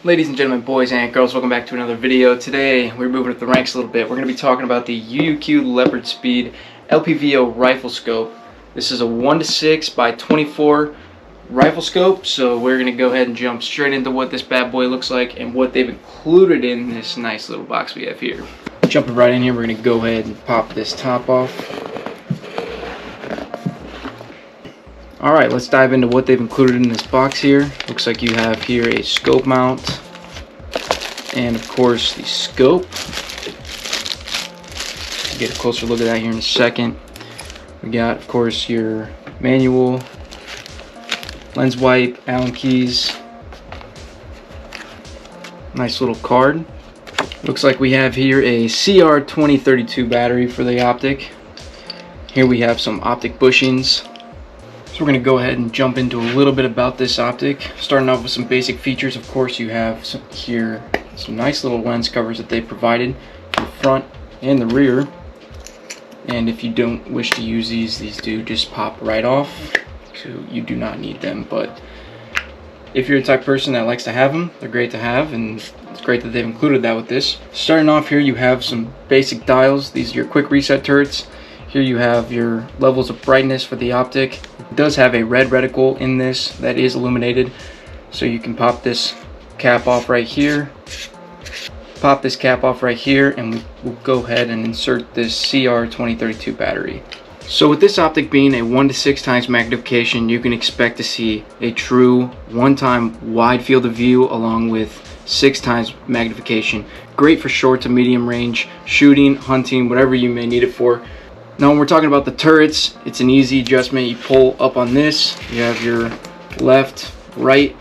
Ladies and gentlemen, boys and girls, welcome back to another video. Today we're moving up the ranks a little bit. We're going to be talking about the UUQ Leopard Speed LPVO rifle scope. This is a 1:6 by 24 rifle scope, so we're going to go ahead and jump straight into what this bad boy looks like and what they've included in this nice little box we have here. Jumping right in here, we're going to go ahead and pop this top off. Alright, let's dive into what they've included in this box here. Looks like you have here a scope mount and of course the scope. Get a closer look at that here in a second. We got of course your manual, lens wipe, Allen keys, nice little card. Looks like we have here a CR2032 battery for the optic. Here we have some optic bushings. So we're going to go ahead and jump into a little bit about this optic. Starting off with some basic features, of course you have some nice little lens covers that they provided in the front and the rear. And if you don't wish to use these do just pop right off. So you do not need them, but if you're the type of person that likes to have them, they're great to have, and it's great that they've included that with this. Starting off here, you have some basic dials. These are your quick reset turrets. Here you have your levels of brightness for the optic. It does have a red reticle in this that is illuminated, so you can pop this cap off right here. Pop this cap off right here, and we'll go ahead and insert this CR2032 battery. So with this optic being a 1:6 times magnification, you can expect to see a true one-time wide field of view along with 6 times magnification. Great for short to medium range shooting, hunting, whatever you may need it for. Now when we're talking about the turrets, it's an easy adjustment. You pull up on this, you have your left, right,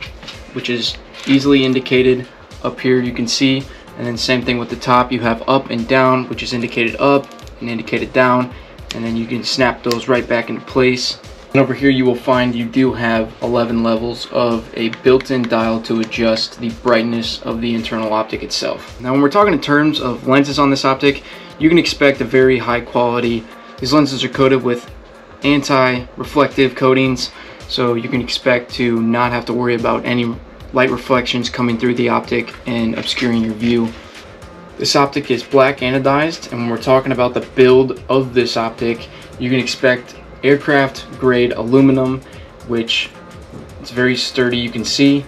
which is easily indicated up here, you can see. And then same thing with the top, you have up and down, which is indicated up and indicated down. And then you can snap those right back into place. And over here you will find you do have 11 levels of a built-in dial to adjust the brightness of the internal optic itself. Now when we're talking in terms of lenses on this optic, you can expect a very high quality. These lenses are coated with anti-reflective coatings, so you can expect to not have to worry about any light reflections coming through the optic and obscuring your view. This optic is black anodized, and when we're talking about the build of this optic, you can expect aircraft grade aluminum, which is very sturdy, you can see.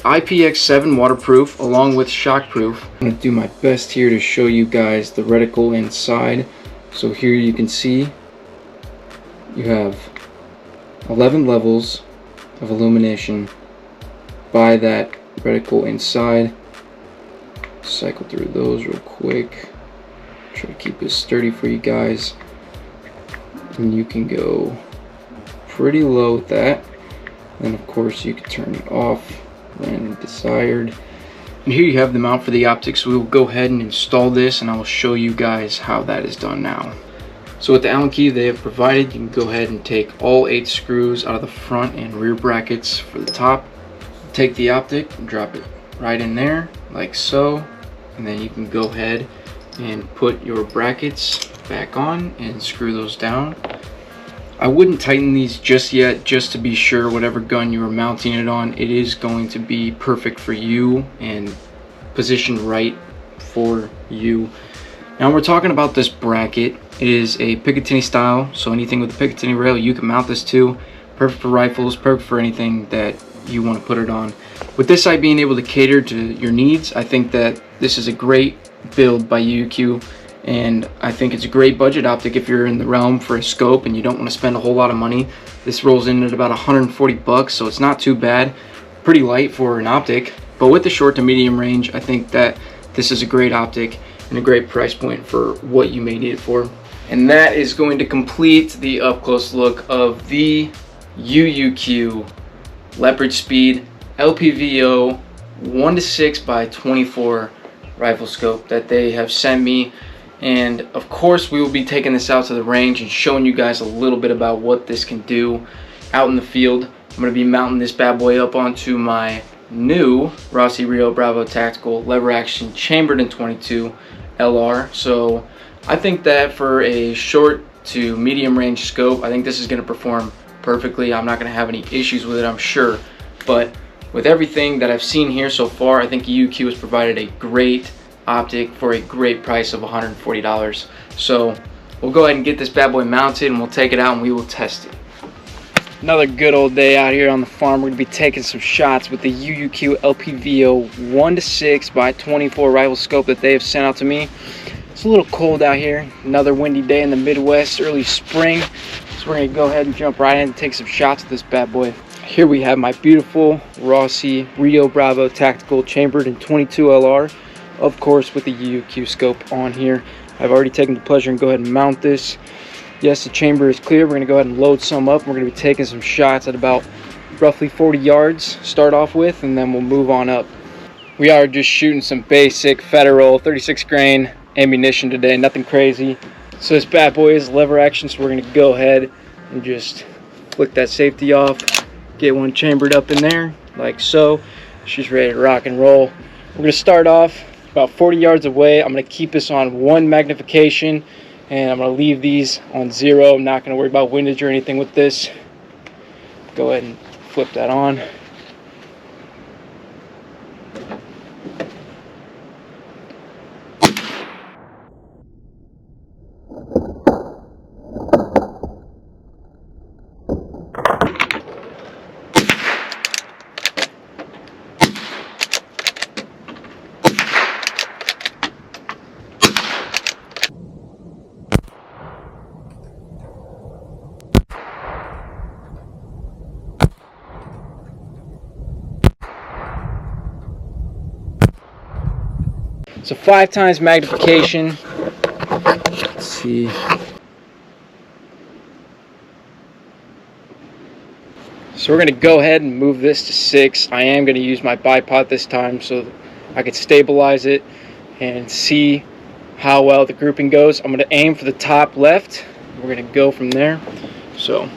IPX7 waterproof along with shockproof. I'm going to do my best here to show you guys the reticle inside. So here you can see you have 11 levels of illumination by that reticle inside. Cycle through those real quick. Try to keep this sturdy for you guys. And you can go pretty low with that. And of course you can turn it off when desired. And here you have the mount for the optics. We will go ahead and install this, and I will show you guys how that is done now. So with the Allen key they have provided, you can go ahead and take all 8 screws out of the front and rear brackets for the top. Take the optic and drop it right in there like so, and then you can go ahead and put your brackets back on and screw those down. I wouldn't tighten these just yet, just to be sure whatever gun you are mounting it on, it is going to be perfect for you and positioned right for you. Now we're talking about this bracket. It is a Picatinny style, so anything with a Picatinny rail you can mount this to. Perfect for rifles, perfect for anything that you want to put it on. With this sight being able to cater to your needs, I think that this is a great build by UUQ. And I think it's a great budget optic if you're in the realm for a scope and you don't want to spend a whole lot of money. This rolls in at about 140 bucks, so it's not too bad. Pretty light for an optic, but with the short to medium range, I think that this is a great optic and a great price point for what you may need it for. And that is going to complete the up close look of the UUQ Leopard Speed LPVO 1:6 by 24 rifle scope that they have sent me. And of course we will be taking this out to the range and showing you guys a little bit about what this can do out in the field. I'm going to be mounting this bad boy up onto my new Rossi Rio Bravo Tactical lever action chambered in 22 LR. So I think that for a short to medium range scope, I think this is going to perform perfectly. I'm not going to have any issues with it, I'm sure. But with everything that I've seen here so far, I think UUQ has provided a great optic for a great price of $140. So we'll go ahead and get this bad boy mounted, and we'll take it out and we will test it. Another good old day out here on the farm. We're going to be taking some shots with the UUQ LPVO 1:6x24 rifle scope that they have sent out to me. It's a little cold out here. Another windy day in the Midwest, early spring. So we're going to go ahead and jump right in and take some shots with this bad boy. Here we have my beautiful Rossi Rio Bravo tactical chambered in 22 LR, of course with the UUQ scope on here. I've already taken the pleasure and go ahead and mount this. Yes, the chamber is clear. We're going to go ahead and load some up. We're going to be taking some shots at about roughly 40 yards start off with, and then we'll move on up. We are just shooting some basic Federal 36 grain ammunition today, nothing crazy. So this bad boy is lever action, so we're going to go ahead and just flick that safety off. Get one chambered up in there, like so. She's ready to rock and roll. We're going to start off about 40 yards away. I'm going to keep this on 1 magnification, and I'm going to leave these on 0. I'm not going to worry about windage or anything with this. Go ahead and flip that on. So 5 times magnification. Let's see. So we're going to go ahead and move this to 6. I am going to use my bipod this time so I could stabilize it and see how well the grouping goes. I'm going to aim for the top left. We're going to go from there. So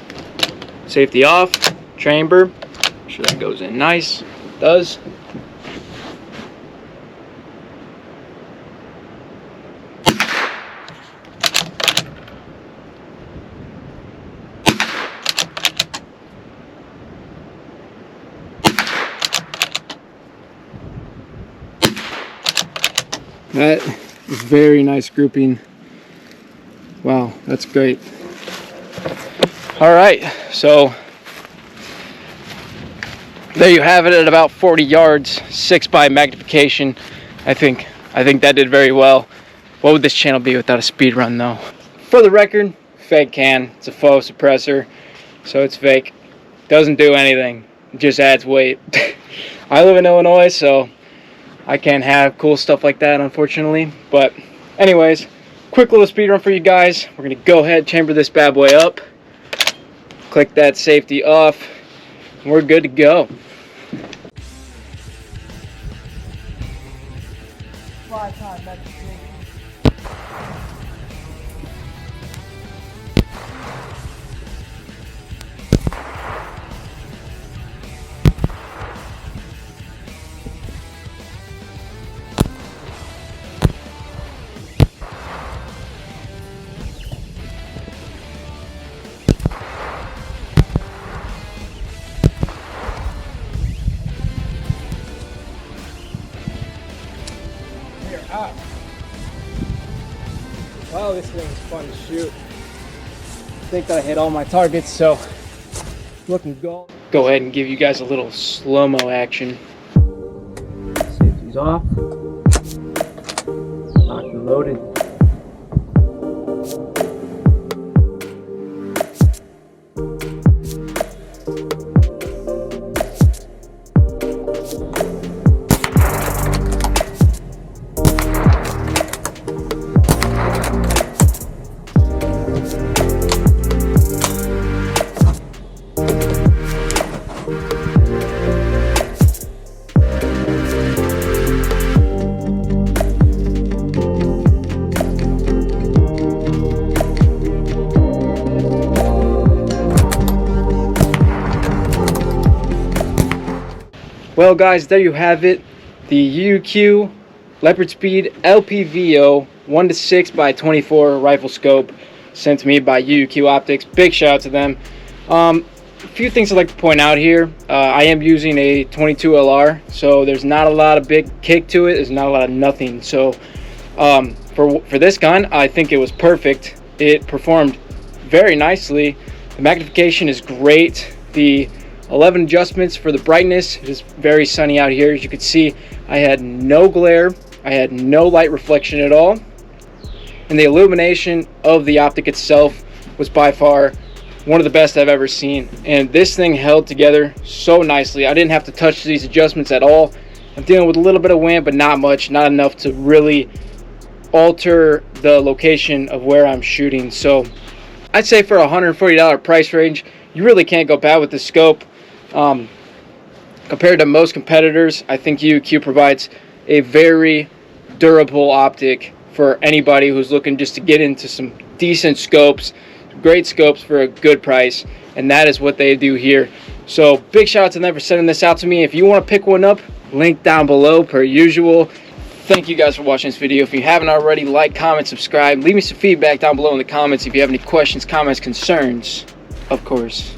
safety off, chamber. Make sure that goes in nice. It does. That is very nice grouping. Wow, that's great. All right, so there you have it at about 40 yards, 6 by magnification. I think that did very well. What would this channel be without a speed run though? For the record, fake can. It's a faux suppressor, so it's fake. Doesn't do anything. It just adds weight. I live in Illinois, so I can't have cool stuff like that, unfortunately. But anyways, quick little speed run for you guys. We're gonna go ahead, chamber this bad boy up, click that safety off, and we're good to go. Wow, this thing is fun to shoot. I think that I hit all my targets, so looking good. Go ahead and give you guys a little slow-mo action. Safety's off. Locked and loaded. Well guys, there you have it. The UUQ Leopard Speed LPVO 1:6x24 rifle scope sent to me by UUQ Optics. Big shout out to them. a few things I'd like to point out here. I am using a 22 LR, so there's not a lot of big kick to it. There's not a lot of nothing. So for this gun, I think it was perfect. It performed very nicely. The magnification is great. The 11 adjustments for the brightness. It is very sunny out here. As you can see, I had no glare. I had no light reflection at all. And the illumination of the optic itself was by far one of the best I've ever seen. And this thing held together so nicely. I didn't have to touch these adjustments at all. I'm dealing with a little bit of wind, but not much, not enough to really alter the location of where I'm shooting. So I'd say for a $140 price range, you really can't go bad with the scope. Compared to most competitors, I think UUQ provides a very durable optic for anybody who's looking just to get into some decent scopes, great scopes for a good price, and that is what they do here. So big shout out to them for sending this out to me. If you want to pick one up, link down below per usual. Thank you guys for watching this video. If you haven't already, like, comment, subscribe. Leave me some feedback down below in the comments if you have any questions, comments, concerns, of course.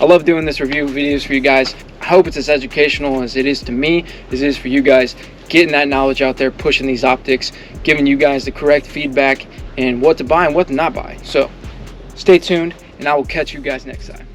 I love doing this review videos for you guys. I hope it's as educational as it is to me, as it is for you guys. Getting that knowledge out there, pushing these optics, giving you guys the correct feedback and what to buy and what to not buy. So stay tuned, and I will catch you guys next time.